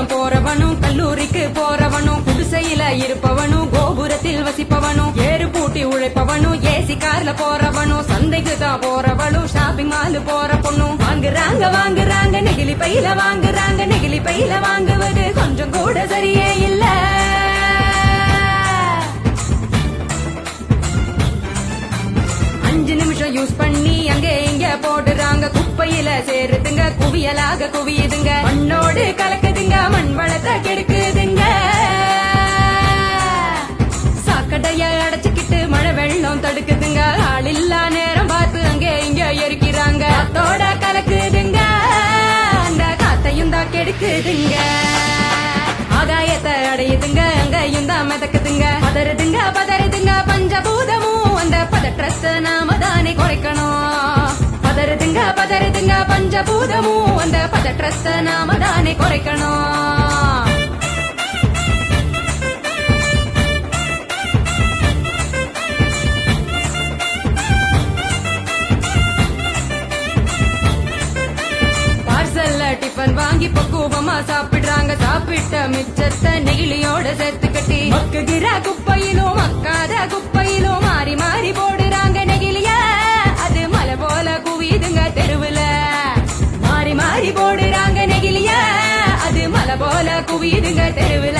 பள்ளிக்கூடம் போறவனும் கல்லூரிக்கு போறவனும் குடிசையில இருப்பவனும் கோபுரத்தில் வசிப்பவனும் ஏறு பூட்டி உழைப்பவனும் ஏசி கார்ல போறவனும் சந்தைக்கு தான் போறவனும் ஷாப்பிங் மால் போற பொண்ணும் வாங்குறாங்க நெகிழி பையில வாங்குறாங்க நெகிழி பையில வாங்குவது கொஞ்சம் கூட சரியே இல்ல. யூஸ் பண்ணி அங்கே இங்க போடுறாங்க குப்பையில சேருதுங்க குவியலாக குவியுதுங்க மண்ணோடு கலக்குதுங்க மண் வளத்தை கெடுக்குதுங்க. சாக்கடைய அடைச்சுக்கிட்டு மழை வெள்ளம் தடுக்குதுங்க ஆளில்லா நேரம் பார்த்து அங்கே இங்க எரிக்கிறாங்க காத்தோட கலக்குதுங்க அந்த காத்தையும் தான் கெடுக்குதுங்க. ஆகாயத்தை அடையுதுங்க அங்கேயும் தான் மிதக்குதுங்க பதறுதுங்க பஞ்சபூதமும் அந்த பதற்றத்தை நாம தானே குறைக்கணும். பதறுதுங்க பஞ்சபூதமும் அந்த பதற்றத்தை நாம தானே குறைக்கணும். டிஃபன் வாங்கி பக்குவமா சாப்பிடுறாங்க சாப்பிட்ட மிச்சத்தை நெகிழியோட சேர்த்து கட்டி மக்குகிற குப்பையிலும் மக்காத குப்பையிலும் மாறி மாறி போடுறாங்க நெகிழிய அது மலை போல குவியுதுங்க தெருவுல மாறி மாறி போடுறாங்க நெகிழிய அது மலை போல குவியுதுங்க தெருவுல.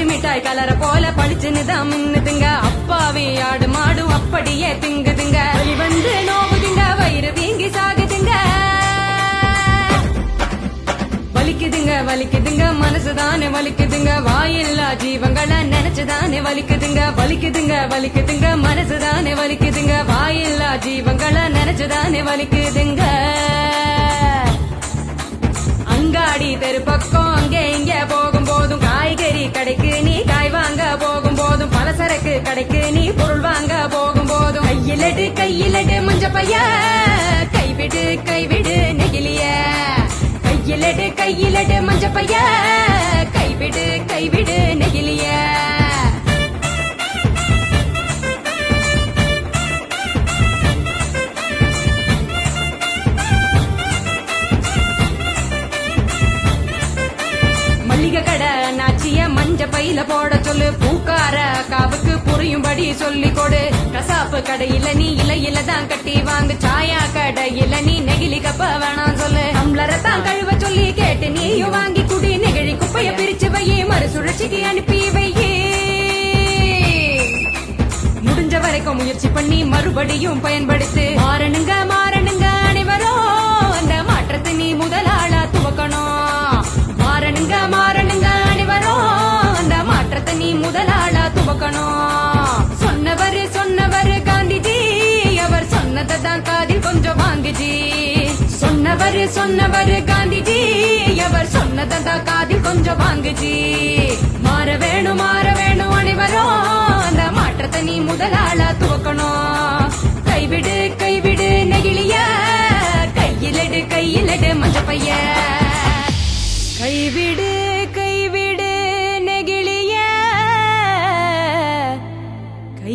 மிட்டாய் கலர போல பளிச்சுன்னுதான் மின்னுதுங்க அப்பாவே ஆடு மாடும் அப்படியே திங்குதுங்க வந்து நோவுதுங்க வயிறு வீங்கி சாகுதுங்க வலிக்குதுங்க மனசுதானே வலிக்குதுங்க வாயில்லா ஜீவங்களை நினைச்சுதானே வலிக்குதுங்க மனசுதானே வலிக்குதுங்க வாயில்லா ஜீவங்களை நினைச்சுதானே வலிக்குதுங்க. அங்காடி தெரு பக்கம் அங்கே இங்க போகும் போதும் காய்கறி கடைக்கு நீ காய் வாங்க போகும் போதும் பலசரக்கு கடைக்கு நீ பொருள் வாங்க போகும் போதும் கையிலடு மஞ்ச பைய கைவிடு நெகிழிய கையிலடு மஞ்ச பைய கைவிடு நெகிழிய. மல்லிகை கடை நாச்சிய மஞ்ச பையில போட சொல்லு பூக்கார காவுக்கு புரியும்படி சொல்லி கொடு கசாப்பு கடையில நீ இலையில தான் கட்டி வாங்கு சாயா கடையில நீ நெகிழி கப்ப வேணாம் சொல்லு டம்ளரை தான் கழுவ சொல்லி கேட்டு நீயும் வாங்கி குடி நெகிழி குப்பைய பிரிச்சு வையே மறுசுழற்சிக்கு அனுப்பி வையே முடிஞ்ச வரைக்கும் முயற்சி பண்ணி மறுபடியும் பயன்படுத்து மாறணுங்க அனைவரும் அந்த மாற்றத்தை நீ முதலாளா துவக்கணும். மாறணுங்க அனைவரும் அந்த மாற்றத்தை நீ முதலாளா துவக்கணும். சொன்னவர் காந்திஜி அவர் சொன்னதை தான் காதில் கொஞ்சம் வாங்குஜி சொன்னவர் காந்திஜி அவர் சொன்னதை தான் காதில் கொஞ்சம் வாங்குஜி. மாற வேணும் அனைவரும் அந்த மாற்றத்தை நீ முதலாளா துவக்கணும்.